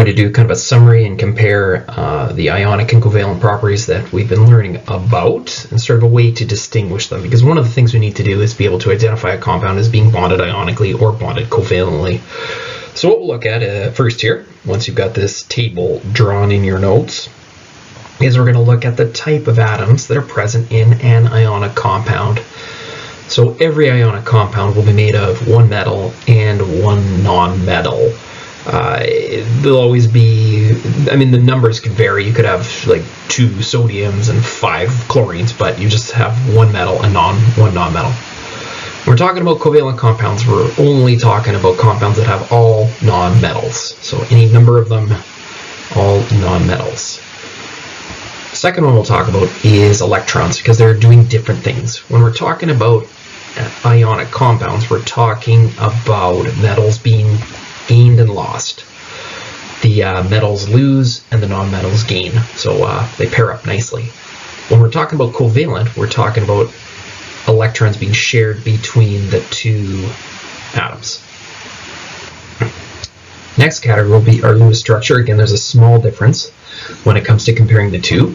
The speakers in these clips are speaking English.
going to do kind of a summary and compare the ionic and covalent properties that we've been learning about, and sort of a way to distinguish them, because one of the things we need to do is be able to identify a compound as being bonded ionically or bonded covalently. So what we'll look at first here, once you've got this table drawn in your notes, is we're going to look at the type of atoms that are present in an ionic compound. So every ionic compound will be made of one metal and one non-metal. There'll always be, I mean, the numbers could vary. You could have like 2 sodiums and 5 chlorines, but you just have one metal and one non-metal. When we're talking about covalent compounds, we're only talking about compounds that have all non-metals. So any number of them, all non-metals. Second one we'll talk about is electrons, because they're doing different things. When we're talking about ionic compounds, we're talking about metals being gained and lost. The metals lose and the non-metals gain, so they pair up nicely. When we're talking about covalent, we're talking about electrons being shared between the 2 atoms. Next category will be our Lewis structure. Again, there's a small difference when it comes to comparing the two.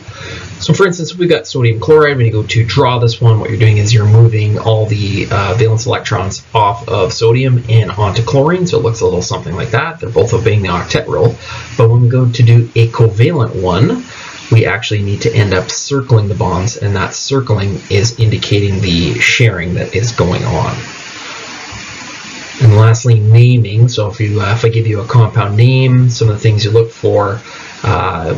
So for instance, if we've got sodium chloride, when you go to draw this one, what you're doing is you're moving all the valence electrons off of sodium and onto chlorine, so it looks a little something like that. They're both obeying the octet rule. But when we go to do a covalent one, we actually need to end up circling the bonds, and that circling is indicating the sharing that is going on. And lastly, naming. So if I give you a compound name, some of the things you look for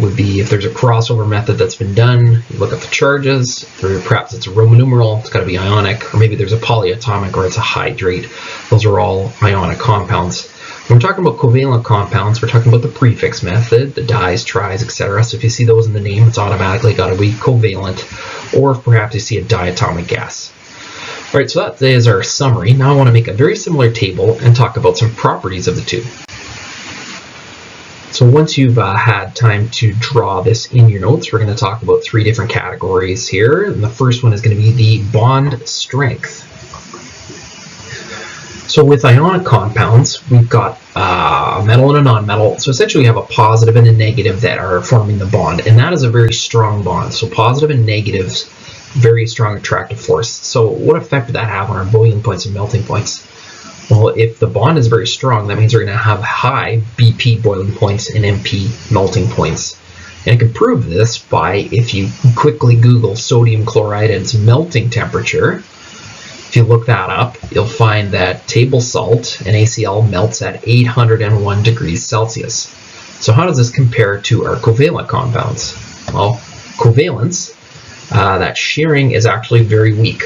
would be if there's a crossover method that's been done, you look at the charges, perhaps it's a Roman numeral, it's got to be ionic, or maybe there's a polyatomic or it's a hydrate. Those are all ionic compounds. When we're talking about covalent compounds, we're talking about the prefix method, the dis, tris, etc. So if you see those in the name, it's automatically got to be covalent, or if perhaps you see a diatomic gas. All right, so that is our summary. Now I want to make a very similar table and talk about some properties of the two. So once you've had time to draw this in your notes, we're going to talk about 3 different categories here. And the first one is going to be the bond strength. So with ionic compounds, we've got a metal and a non-metal. So essentially we have a positive and a negative that are forming the bond, and that is a very strong bond. So positive and negatives, very strong attractive force. So what effect would that have on our boiling points and melting points? Well, if the bond is very strong, that means we're going to have high BP boiling points and MP melting points. And I can prove this by, if you quickly Google sodium chloride and its melting temperature, if you look that up, you'll find that table salt, NaCl, melts at 801 degrees Celsius. So how does this compare to our covalent compounds? Well, covalence, that sharing is actually very weak.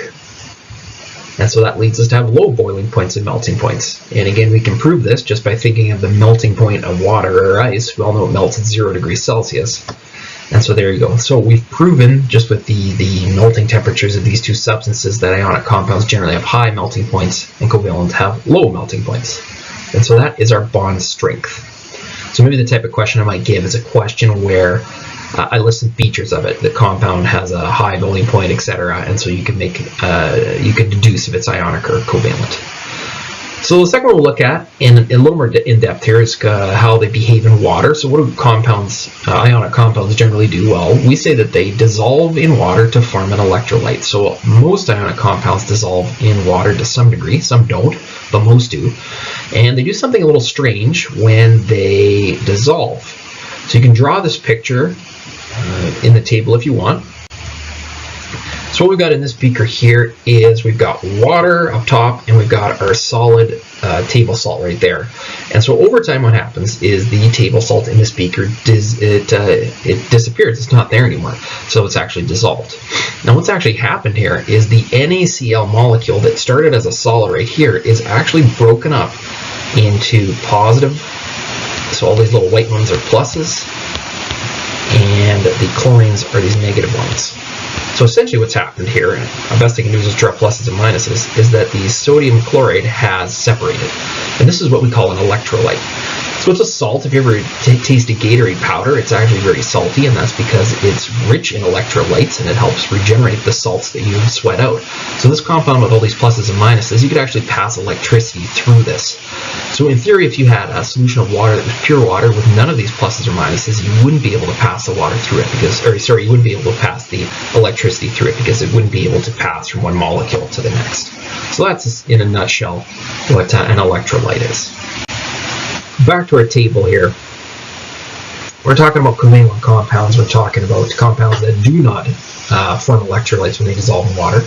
And so that leads us to have low boiling points and melting points. And again, we can prove this just by thinking of the melting point of water or ice. We all know it melts at 0 degrees Celsius. And so there you go. So we've proven just with the melting temperatures of these 2 substances that ionic compounds generally have high melting points and covalent have low melting points. And so that is our bond strength. So maybe the type of question I might give is a question where I list some features of it. The compound has a high boiling point, etc., and so you can make you can deduce if it's ionic or covalent. So the second one we'll look at in a little more in depth here is how they behave in water. So what do compounds, ionic compounds, generally do? Well, we say that they dissolve in water to form an electrolyte. So most ionic compounds dissolve in water to some degree. Some don't, but most do. And they do something a little strange when they dissolve. So you can draw this picture in the table if you want. So what we've got in this beaker here is we've got water up top and we've got our solid table salt right there. And so over time what happens is the table salt in this beaker it disappears. It's not there anymore. So it's actually dissolved. Now what's actually happened here is the NaCl molecule that started as a solid right here is actually broken up into positive. So all these little white ones are pluses, and the chlorines are these negative ones. So essentially what's happened here, and the best I can do is just draw pluses and minuses, is that the sodium chloride has separated. And this is what we call an electrolyte. So it's a salt. If you ever tasted Gatorade powder, it's actually very salty, and that's because it's rich in electrolytes and it helps regenerate the salts that you sweat out. So this compound with all these pluses and minuses, you could actually pass electricity through this. So in theory, if you had a solution of water that was pure water with none of these pluses or minuses, you wouldn't be able to pass the water through it you wouldn't be able to pass the electricity through it because it wouldn't be able to pass from one molecule to the next. So that's in a nutshell what an electrolyte is. Back to our table here. We're talking about covalent compounds. We're talking about compounds that do not form electrolytes when they dissolve in water.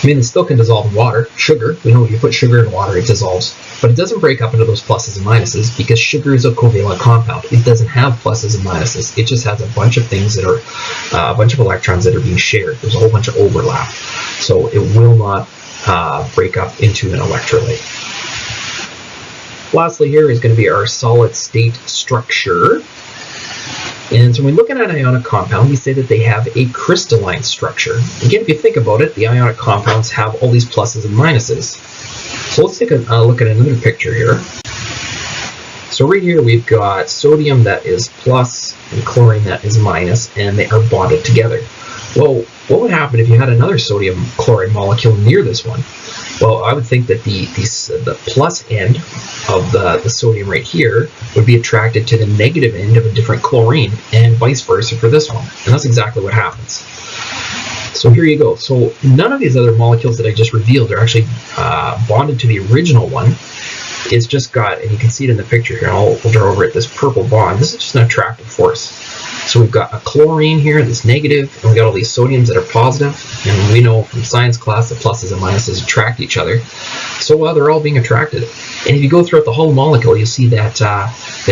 I mean, it still can dissolve in water. Sugar, we know if you put sugar in water, it dissolves. But it doesn't break up into those pluses and minuses because sugar is a covalent compound. It doesn't have pluses and minuses. It just has a bunch of things that are, a bunch of electrons that are being shared. There's a whole bunch of overlap. So it will not break up into an electrolyte. Lastly here is going to be our solid state structure. And so when we look at an ionic compound, we say that they have a crystalline structure. Again, if you think about it, the ionic compounds have all these pluses and minuses. So let's take a look at another picture here. So right here we've got sodium that is plus and chlorine that is minus, and they are bonded together. Well, what would happen if you had another sodium chloride molecule near this one? Well, I would think that the plus end of the sodium right here would be attracted to the negative end of a different chlorine, and vice versa for this one. And that's exactly what happens. So here you go. So none of these other molecules that I just revealed are actually bonded to the original one. It's just got, and you can see it in the picture here, and we'll draw over it, this purple bond. This is just an attractive force. So we've got a chlorine here that's negative, and we've got all these sodiums that are positive, and we know from science class that pluses and minuses attract each other. So they're all being attracted. And if you go throughout the whole molecule, you'll see that,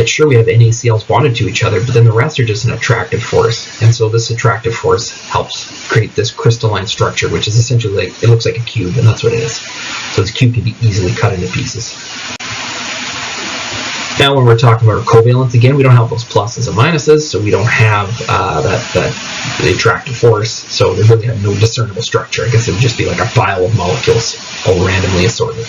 sure, we have NaCl's bonded to each other, but then the rest are just an attractive force. And so this attractive force helps create this crystalline structure, which is essentially like, it looks like a cube, and that's what it is. So this cube can be easily cut into pieces. Now when we're talking about covalence, again, we don't have those pluses and minuses, so we don't have the attractive force, so they really have no discernible structure. I guess it would just be like a pile of molecules all randomly assorted.